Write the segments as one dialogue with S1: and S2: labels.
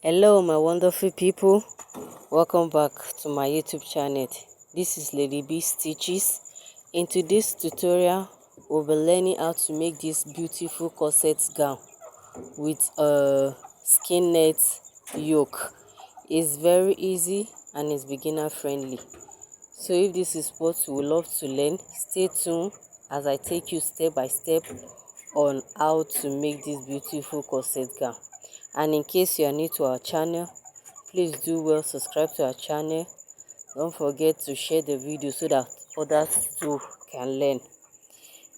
S1: Hello my wonderful people, welcome back to my YouTube channel. This is Lady B Stitches. In today's tutorial we'll be learning how to make this beautiful corset gown with a skin net yoke. It's very easy and it's beginner friendly. So if this is what you would love to learn, stay tuned as I take you step by step on how to make this beautiful corset gown. And in case you are new to our channel, please do well subscribe to our channel. Don't forget to share the video so that others too can learn.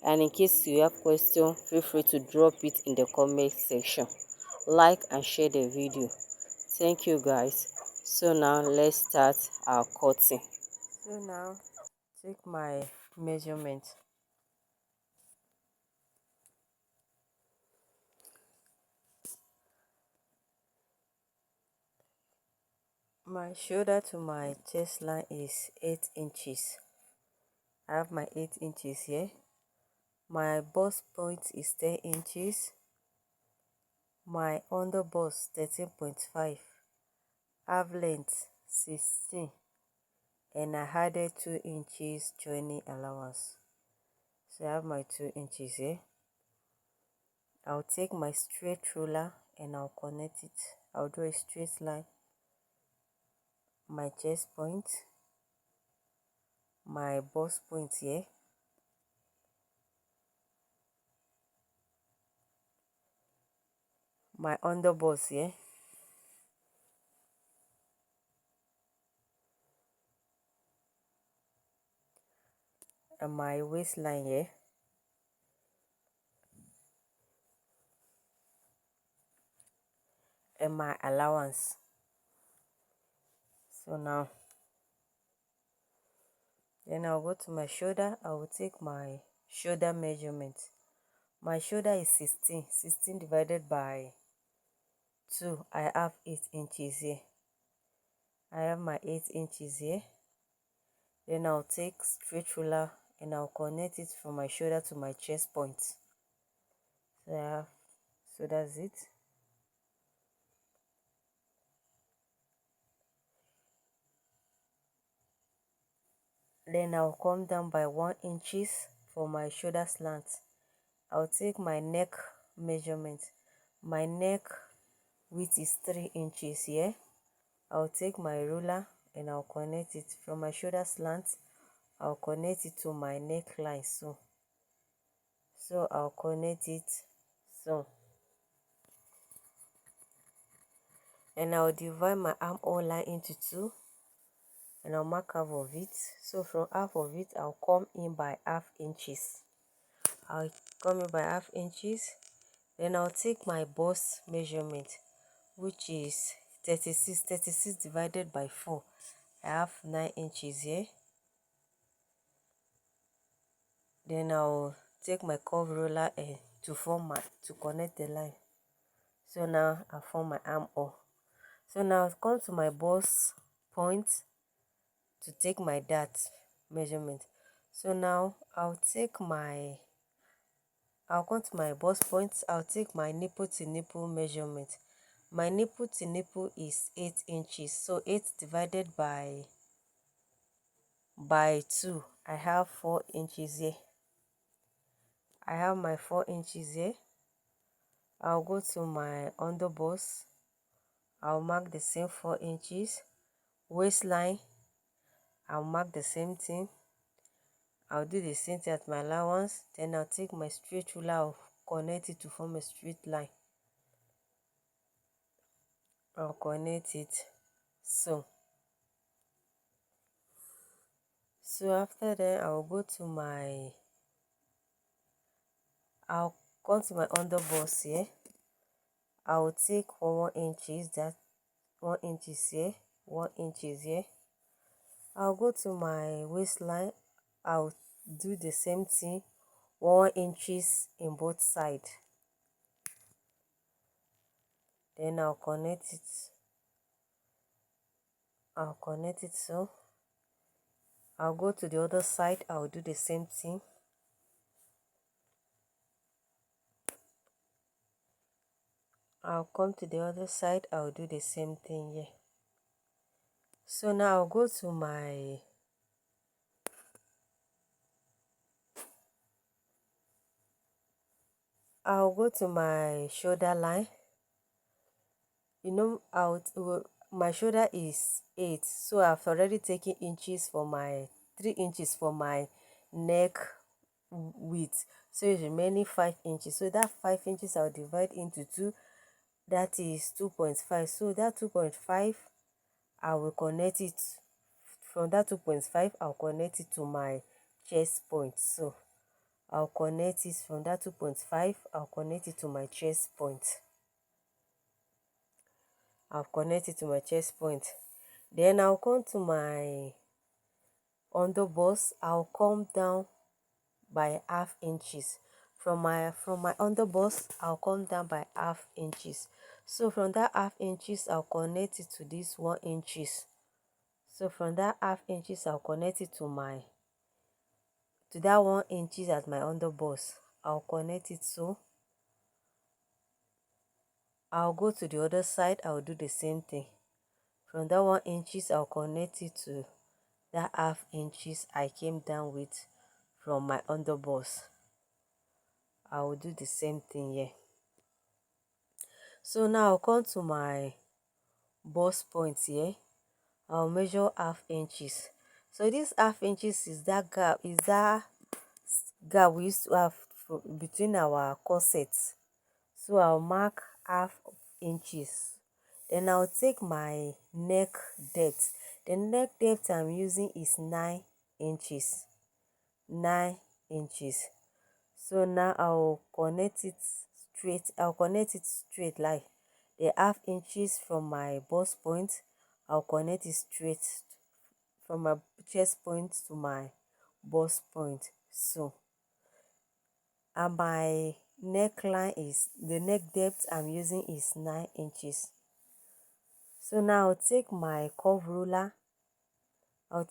S1: And in case you have questions, feel free to drop it in the comment section. Like and share the video. Thank you guys. So now let's start our cutting. So now take my measurement. My shoulder to my chest line is 8 inches. I have my 8 inches here. My bust point is 10 inches. My under bust 13.5. Half length 16. And I added 2 inches joining allowance. So I have my 2 inches here. I'll take my straight ruler and I'll connect it. I'll draw a straight line. My chest point. My bust point here. My under bust here. And my waistline here. And my allowance. So now then I'll go to my shoulder. I will take my shoulder measurement. My shoulder is 16. 16 divided by 2. I have 8 inches here. I have my 8 inches here. Then I'll take straight ruler and I'll connect it from my shoulder to my chest point. So that's it. Then I'll come down by 1 inches for my shoulder slant. I'll take my neck measurement. My neck width is 3 inches here. I'll take my ruler and I'll connect it from my shoulder slant. I'll connect it to my neckline. So I'll connect it so. And I'll divide my armhole line into 2. And I'll mark half of it. So from half of it, I'll come in by half inches. I'll come in by half inches. Then I'll take my bust measurement, which is 36. 36 divided by 4. I have 9 inches here. Then I'll take my curve roller and to connect the line. So now I form my armhole. So now I'll come to my bust point to take my dart measurement. So now I'll come to my bust point. I'll take my nipple to nipple measurement. My nipple to nipple is 8 inches. So 8 divided by 2. I have 4 inches here. I have my 4 inches here. I'll go to my under bust. I'll mark the same 4 inches. Waistline, I'll mark the same thing. I'll do the same thing at my allowance. Then I'll take my straight ruler, I'll connect it to form a straight line. I'll connect it so. So after that, I'll come to my under bust here. I'll take 1 inches, that 1 inches here, 1 inches here. I'll go to my waistline. I'll do the same thing, 1 inches in both sides. Then I'll connect it. I'll connect it so. I'll go to the other side. I'll do the same thing. I'll come to the other side. I'll do the same thing here. So now I'll go to my shoulder line. You know, my shoulder is 8, so I've already taken inches for my 3 inches for my neck width, so it's remaining 5 inches. So that 5 inches I'll divide into 2, that is 2.5. So that 2.5 I will connect it from that 2.5. I'll connect it to my chest point. So I'll connect it from that 2.5. I'll connect it to my chest point. I've connected to my chest point. Then I'll come to my underbust. I'll come down by half inches. From my underbust, I'll come down by half inches. So from that half inches, I'll connect it to this 1 inches. So from that half inches, I'll connect it to that 1 inches at my underbust. I'll connect it. So I'll go to the other side. I'll do the same thing. From that 1 inches, I'll connect it to that half inches I came down with from my underbust. I will do the same thing here. So now I'll come to my bust point here. I'll measure half inches. So this half inches is that gap we used to have between our corsets. So I'll mark half inches. Then I'll take my neck depth. The neck depth I'm using is 9 inches. 9 inches. So now I'll connect it straight like the half inches from my bust point. I'll connect it straight from my chest point to my bust point. So, and my neckline is, the neck depth I'm using is 9 inches. So now I'll take my curve ruler. I'll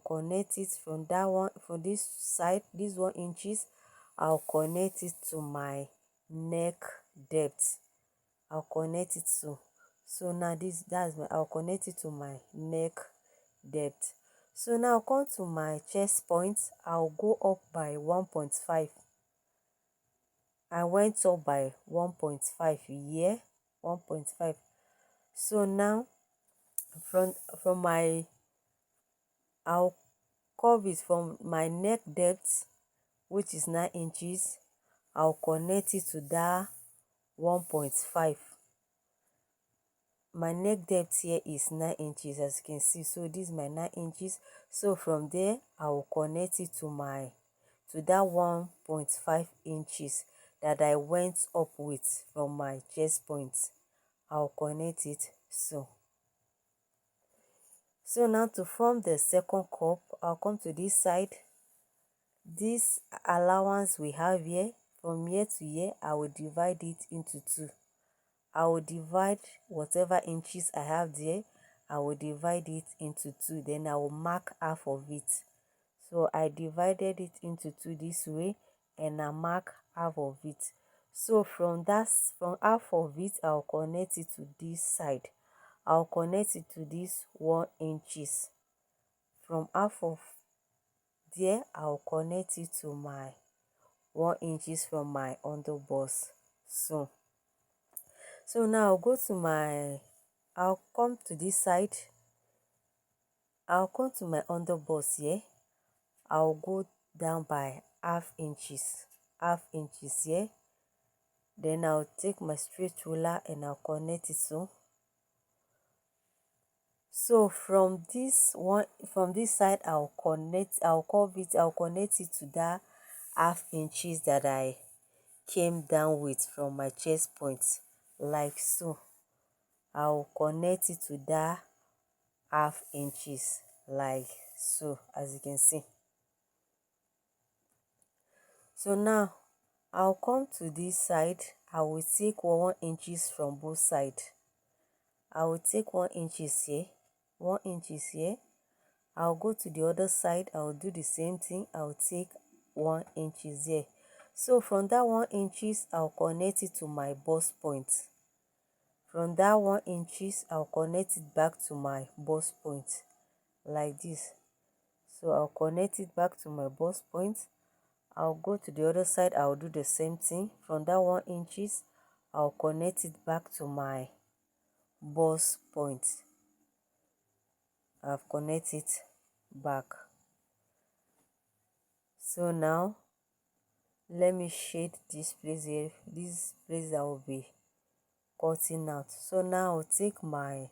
S1: connect it from that one, from this side, this 1 inches. I'll connect it to my neck depth. I'll connect it so now I'll connect it to my neck depth. So now I'll come to my chest point. I'll go up by 1.5. I went up by 1.5 here, 1.5. So now from my I'll curve it from my neck depth, which is 9 inches. I'll connect it to that 1.5. My neck depth here is 9 inches, as you can see. So this is my 9 inches. So from there, I will connect it to that 1.5 inches that I went up with from my chest point. I'll connect it so. So now to form the second cup, I'll come to this side. This allowance we have here, from here to here, I will divide it into 2. I will divide whatever inches I have there, I will divide it into 2. Then I will mark half of it. So I divided it into 2 this way, and I mark half of it. So from half of it, I'll connect it to this side. I'll connect it to this 1 inches. From half of there, I'll connect it to my 1 inches from my underbust. So now I'll come to this side. I'll come to my underbust here. I'll go down by half inches here. Then I'll take my straight ruler and I'll connect it so from this side, I'll curve it, I'll connect it to that half inches that I came down with from my chest point, like so. I'll connect it to that half inches, like so, as you can see. So now I'll come to this side. I will take 1 inches from both sides. I will take 1 inches here, 1 inches here. I'll go to the other side. I'll do the same thing. I'll take 1 inches here. So from that 1 inches, I'll connect it to my bust point. From that 1 inches, I'll connect it back to my bust point like this. So I'll connect it back to my bust point. I'll go to the other side. I'll do the same thing. From that 1 inches, I'll connect it back to my bust point. I've connected it back. So now let me shade this place here, this place that will be cutting out. So now I'll take my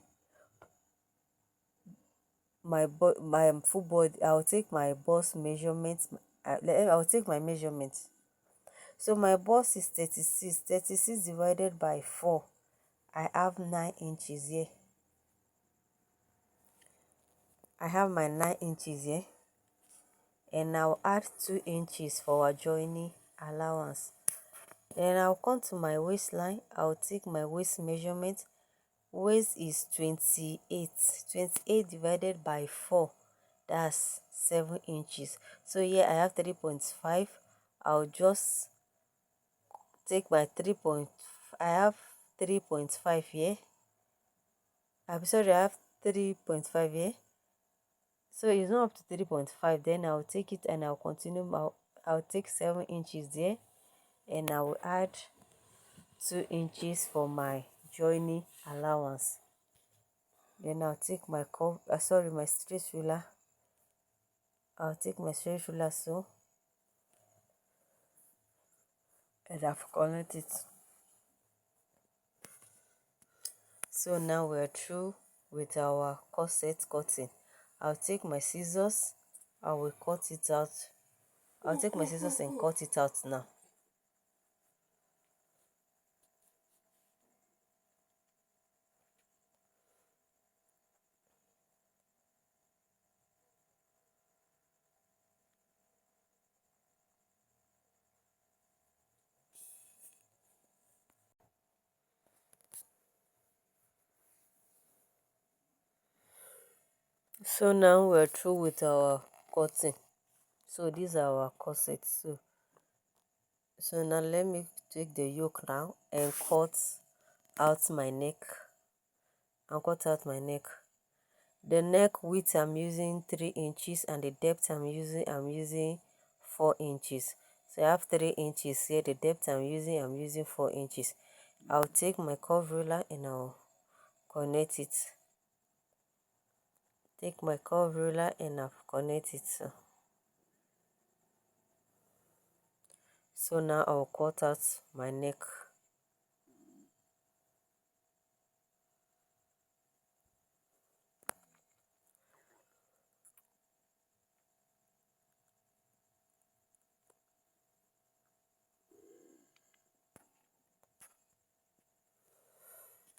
S1: full body. I'll take my bust measurement. I'll take my measurement. So my bust is 36 divided by 4. I have 9 inches here. I have my 9 inches here, and I'll add 2 inches for our joining allowance. Then I'll come to my waistline. I'll take my waist measurement. Waist is 28. 28 divided by 4, that's 7 inches. So here I have 3.5. I'll just take my 3. I have 3.5 here. I'm sorry, I have 3.5 here. So it's not up to 3.5. Then I'll take it and I'll continue. I'll take 7 inches there, and I will add 2 inches for my joining allowance. Then I'll take my my straight ruler. I'll take my straight ruler, so, and I've connected it. So now we're through with our corset cutting. I'll take my scissors. I will cut it out. I'll take my scissors and cut it out now. So now we're through with our cutting. So these are our corsets. So now let me take the yoke now and cut out my neck. I'll cut out my neck. The neck width I'm using 3 inches, and the depth I'm using 4 inches. So I have 3 inches here. The depth I'm using 4 inches. I'll take my curve ruler and I'll connect it. Take my curve ruler and I'll connect it. So now I'll cut out my neck.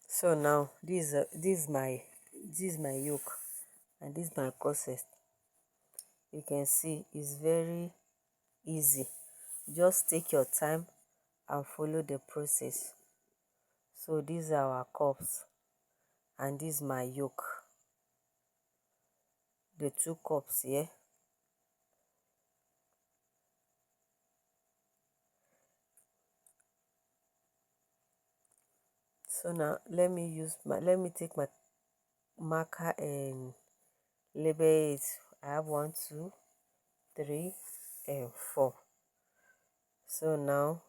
S1: So now this is my yoke, and this is my corset. You can see it's very easy. Just take your time and follow the process. So these are our cups, and this is my yoke. The 2 cups here. So now let me take my marker and label it. I have 1, 2, 3, and 4. So now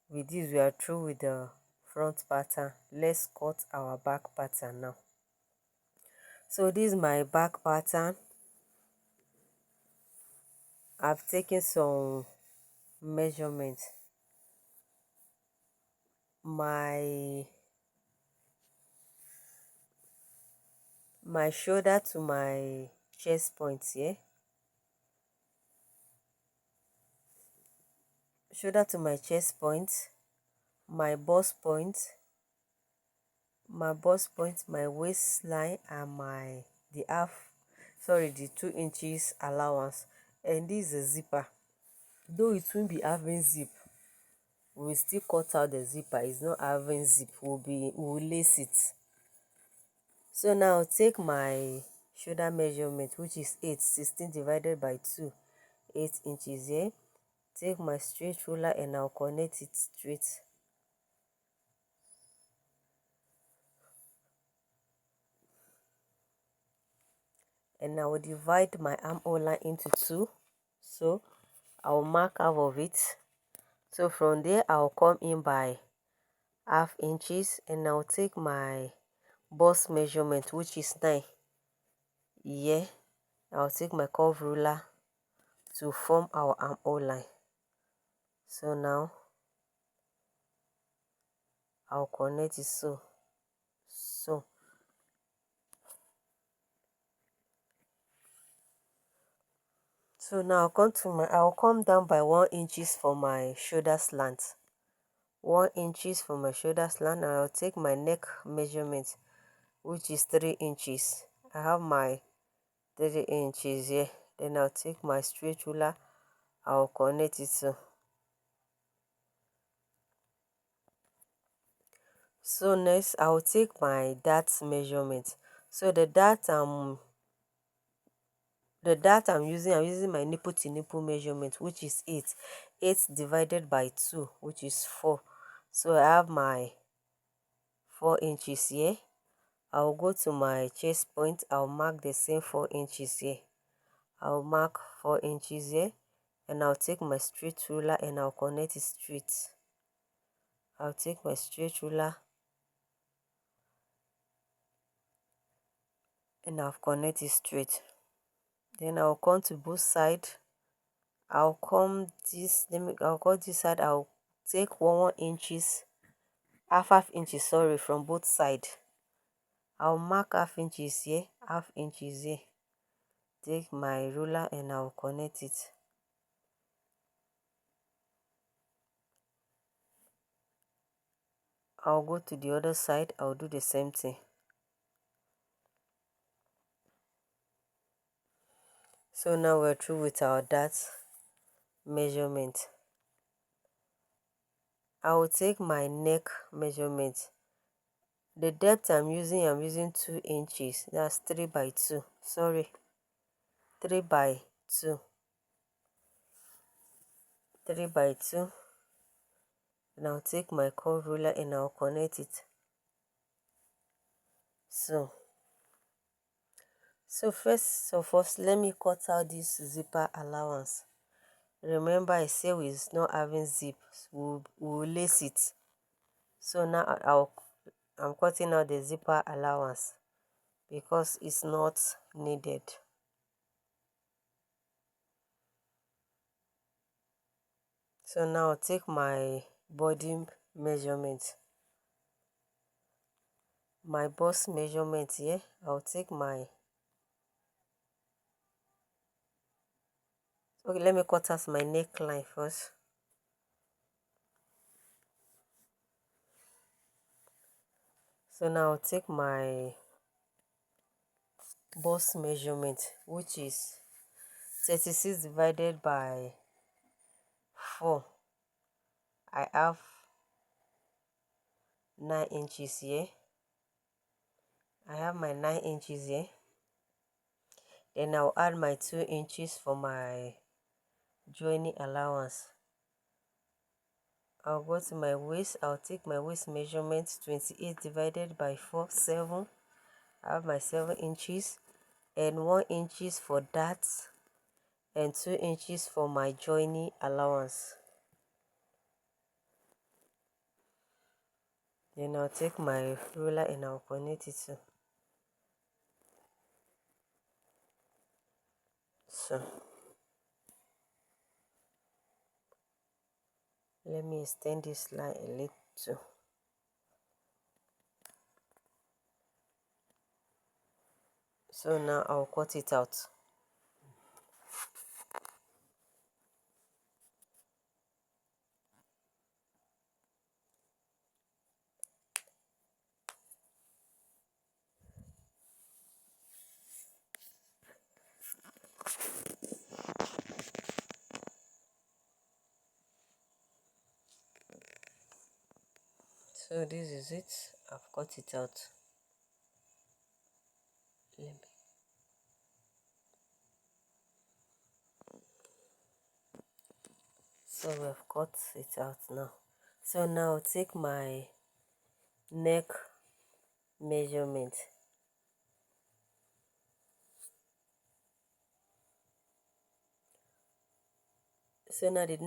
S1: with this we are through with the front pattern. Let's cut our back pattern now. So this is my back pattern. I've taken some measurements. My shoulder to my chest point here. Shoulder to my chest point, my bust point, my waistline, and the 2 inches allowance. And this is a zipper. Though it won't be having zip, we'll still cut out the zipper. It's not having zip. We'll lace it. So now I'll take my shoulder measurement, which is 16 divided by 2, 8 inches here. take my straight ruler and I'll connect it straight. And I will divide my armhole line into two. So I'll mark half of it. So from there I'll come in by half inches and I'll take my bust measurement, which is 9. Yeah, I'll take my curve ruler to form our armhole line. So now I'll connect it so. So now I'll come down by 1 inches for my shoulder slant. 1 inches for my shoulder slant, and I'll take my neck measurement, which is 3 inches. I have my 3 inches here. Then I'll take my straight ruler, I'll connect it so. So next I'll take my dart measurement. So the dart I'm using my nipple to nipple measurement, which is 8. 8 divided by 2, which is 4. So I have my 4 inches here. I'll go to my chest point. I'll mark the same 4 inches here. I'll mark 4 inches here, and I'll take my straight ruler and I'll connect it straight. I'll take my straight ruler and I'll connect it straight. Then I'll come to both sides. I'll come this side. I'll take 1 inches, half inches, sorry, from both sides. I'll mark half inches here, half inches here. Take my ruler and I'll connect it. I'll go to the other side. I'll do the same thing. So now we're through with our dart measurement. I will take my neck measurement. The depth I'm using 2 inches. That's 3 by 2. Sorry, 3 by 2. 3 by 2. And I'll take my curve ruler and I'll connect it. So first of all, let me cut out this zipper allowance. Remember, I say we're not having zip. We'll lace it. So now I'm cutting out the zipper allowance because it's not needed. So now I'll take my body measurement, my bust measurement here. I'll take my, okay, let me cut out my neckline first. So now I'll take my bust measurement, which is 36 divided by 4. I have 9 inches here. I have my 9 inches here. Then I'll add my 2 inches for my joining allowance. I'll go to my waist. I'll take my waist measurement, 28 divided by 4, 7. I have my 7 inches, and 1 inches for that, and 2 inches for my joining allowance. Then I'll take my ruler and I'll connect it to. So let me extend this line a little. So now I'll cut it out. So this is it. I've cut it out. So we've cut it out now. So now take my neck measurement. So now the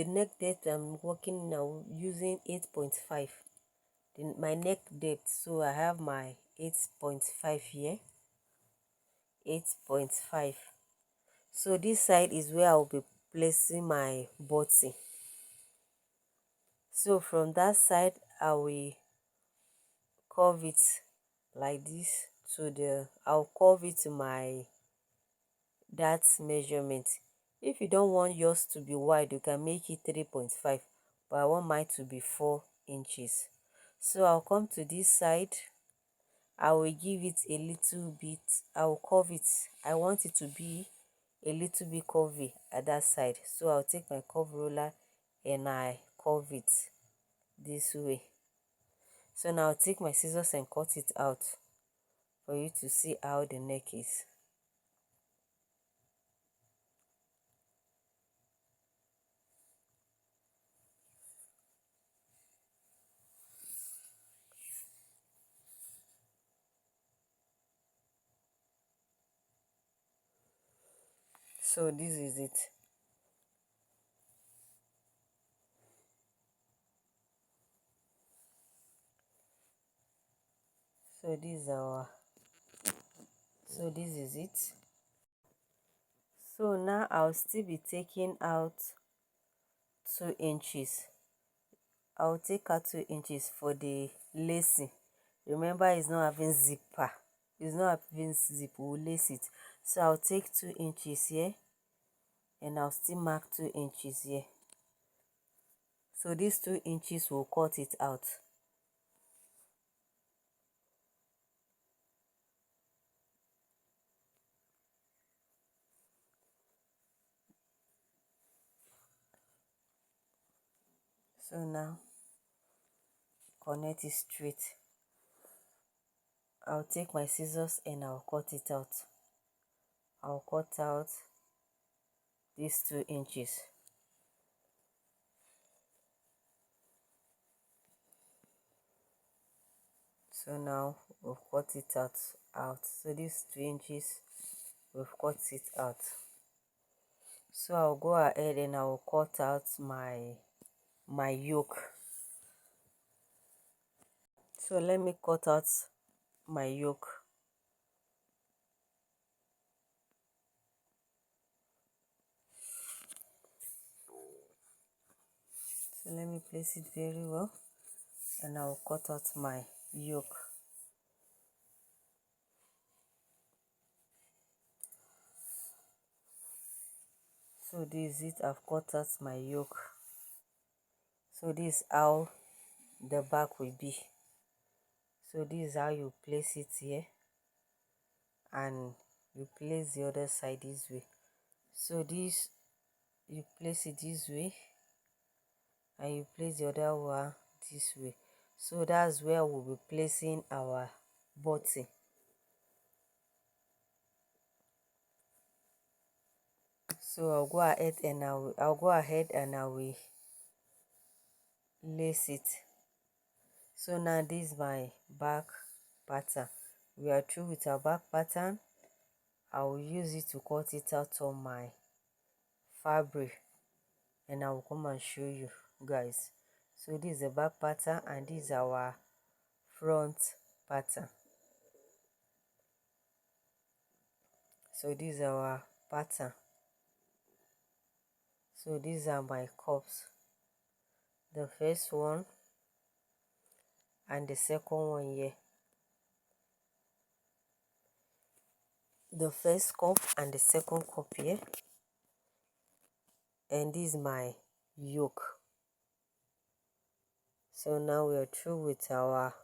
S1: neck depth I'm working now using 8.5. My neck depth, so I have my 8.5 here. 8.5. So this side is where I'll be placing my body. So from that side I will curve it like this to I'll curve it to my that measurement. If you don't want yours to be wide, you can make it 3.5, but I want mine to be 4 inches. So I'll come to this side. I will give it a little bit. I will curve it. I want it to be a little bit curvy at that side. So I'll take my curve roller and I curve it this way. So now I'll take my scissors and cut it out for you to see how the neck is. So this is it. So this is it. So now I'll still be taking out 2 inches. I'll take out 2 inches for the lacing. Remember, it's not having zipper. It's not having zip. We'll lace it. So I'll take 2 inches here and I'll still mark 2 inches here. So these 2 inches will cut it out. So now connect it straight. I'll take my scissors and I'll cut it out. I'll cut out these 2 inches. So now we've cut it out. So these 2 inches, we've cut it out. So I'll go ahead and I'll cut out my yoke. So let me cut out my yoke. So let me place it very well and I'll cut out my yoke. So this is it. I've cut out my yoke. So this is how the back will be. So this is how you place it here and you place the other side this way. So this, you place it this way and you place the other one this way. So that's where we'll be placing our body. So I'll go ahead and I will lace it. So now this is my back pattern. We are through with our back pattern. I will use it to cut it out on my fabric and I will come and show you guys. So this is the back pattern and this is our front pattern. So this is our pattern. So these are my cups, the first one and the second one here. The first cup and the second cup here, and this is my yoke. So now we are through with our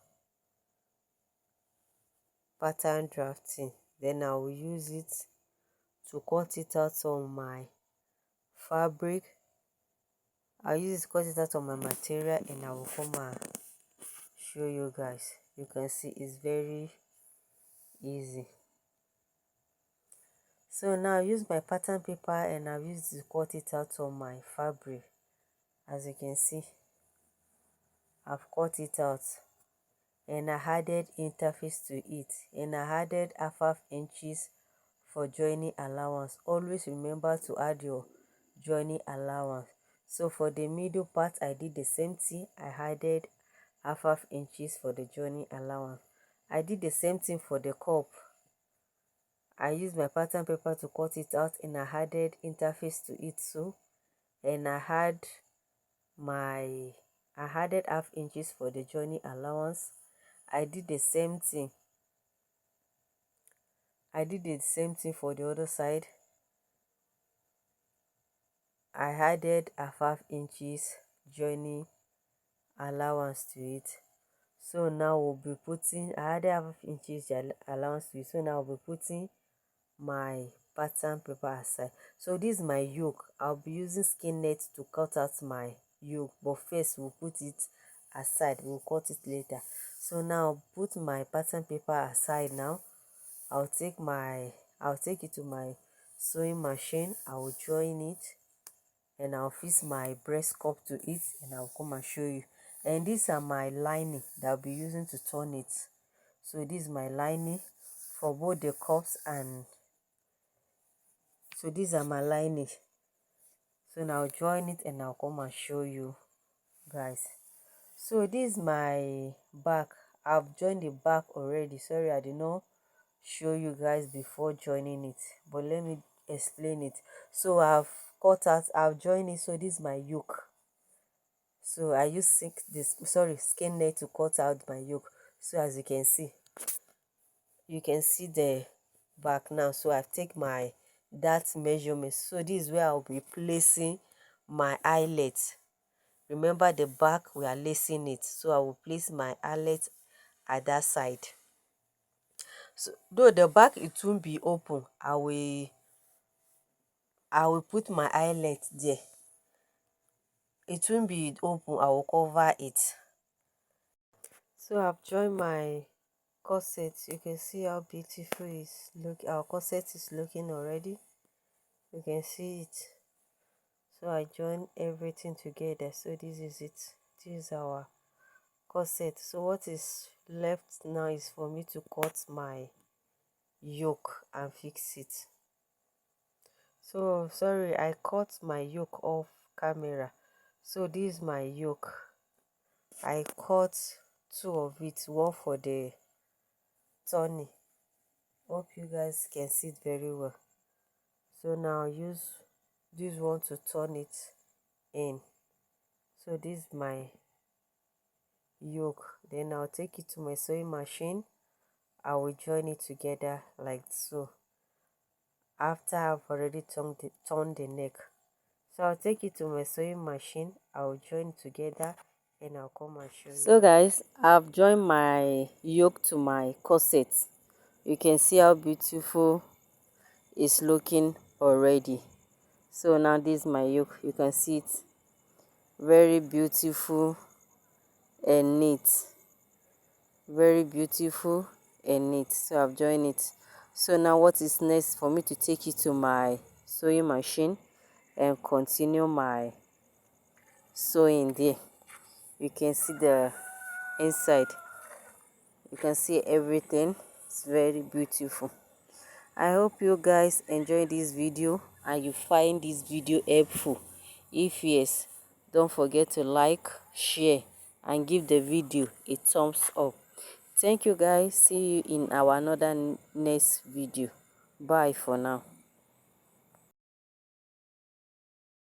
S1: pattern drafting. Then I will use it to cut it out on my fabric. I'll use it to cut it out on my material and I will come and show you guys. You can see it's very easy. So now I use my pattern paper and I've used it to cut it out on my fabric. As you can see, I've cut it out and I added interface to it, and I added half inches for joining allowance. Always remember to add your joining allowance. So for the middle part, I did the same thing. I added half inches for the joining allowance. I did the same thing for the cup. I used my pattern paper to cut it out, and I added interface to it too. And I added half inches for the joining allowance. I did the same thing. For the other side. I added half inches joining allowance to it. So now we'll be putting, I added half inches allowance to it. So now we'll be putting my pattern paper aside. So this is my yoke. I'll be using skin net to cut out my yoke, but first we'll put it aside. We'll cut it later. So now put my pattern paper aside. Now I'll take it to my sewing machine. I will join it, and I'll fix my breast cup to it, and I'll come and show you. And these are my lining that I'll be using to turn it. So this is my lining for both the cups, and so these are my lining. So now I'll join it and I'll come and show you guys. So this is my back. I've joined the back already. Sorry, I did not show you guys before joining it, but let me explain it. So I've joined it. So this is my yoke. So I use skin net to cut out my yoke. So as you can see the back now. So I've taken that measurement. So this is where I'll be placing my eyelet. Remember, the back we are lacing it, so I will place my eyelet at that side. So though the back it won't be open, I will put my eyelet there. It won't be open, I will cover it. So I've joined my corset. You can see how beautiful our corset is looking already. You can see it. So I joined everything together. So this is it. This is our corset. So what is left now is for me to cut my yoke and fix it. So sorry, I cut my yoke off camera. So this is my yoke. I cut two of it, one for the turning. Hope you guys can see it very well. So now I'll use this one to turn it in. So this is my yoke. Then I'll take it to my sewing machine. I will join it together like so. After I've already turned the neck. So I'll take it to my sewing machine. I'll join it together and I'll come and show you. So guys, I've joined my yoke to my corset. You can see how beautiful it's looking already. So now this is my yoke. You can see it. Very beautiful and neat. Very beautiful and neat. So I've joined it. So now what is next for me to take it to my sewing machine and continue my sewing there. You can see the inside. You can see everything. It's very beautiful. I hope you guys enjoy this video and you find this video helpful. If yes, don't forget to like, share and give the video a thumbs up. Thank you guys. See you in our another next video. Bye for now.